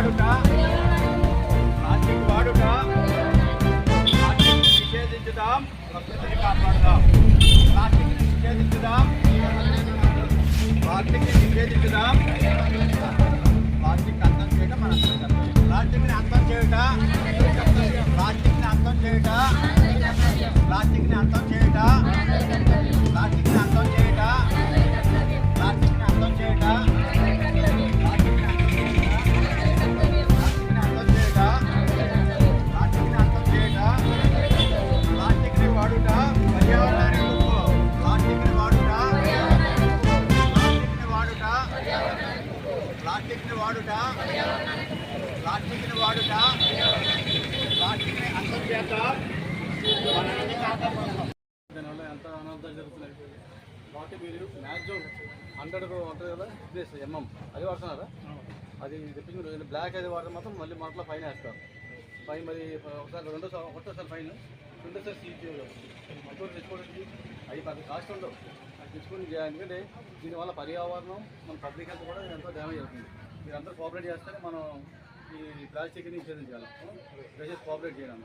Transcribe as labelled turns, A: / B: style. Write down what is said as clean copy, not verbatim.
A: వాడుట ప్లాస్టిక్ వాడుట ప్లాస్టిక్ నిషేధించుదాం, ప్రకృతిని కాపాడుదాం. ప్లాస్టిక్ నిషేధించుదాం, ప్లాస్టిక్ నిషేధించుదాం. ప్లాస్టిక్ అంతం చేయటం మన ప్లాస్టిక్ని అంతం చేయుట, ప్లాస్టిక్ని అంతం చేయుట, ప్లాస్టిక్ని అంతం చేయుట, ప్లాస్టిక్ని అంతం చేయుట, ప్లాస్టిక్ని అంతం చేయుట, ప్లాస్టిక్ని వాడుట పర్యావరణానికి ముప్పు. ప్లాస్టిక్ని వాడుట, ప్లాస్టిక్ని వాడుట, ప్లాస్టిక్ని వాడుట, ప్లాస్టిక్ని వాడుట, ప్లాస్టిక్ని అంతం చేద్దాం.
B: దానివల్ల ఎంత అనర్థాలు జరుగుతున్నాయి కాబట్టి మీరు మ్యాక్సిమం 100 ఉంటుంది కదా ప్లేస్ అది వాడుతున్నారా? అది తెప్పించి బ్లాక్ అయితే వాడితే మాత్రం మళ్ళీ మనలో ఫైన్ వేస్తారు. ఫైన్ మరి ఒకసారి ఒకటోసారి ఫైన్, రెండోసారి సీజ్ మొత్తం తెచ్చుకోవడానికి అవి పెద్ద కాస్ట్ ఉండవు. అది తెచ్చుకొని ఎందుకంటే దీనివల్ల పర్యావరణం మన పబ్లిక్ హెల్త్ కూడా ఎంతో డ్యామేజ్ అవుతుంది. మీరు అందరూ కోఆపరేట్ చేస్తేనే మనం ఈ ప్లాస్టిక్ని నిషేధించాలి. దయచేసి కోఆపరేట్ చేయాలి.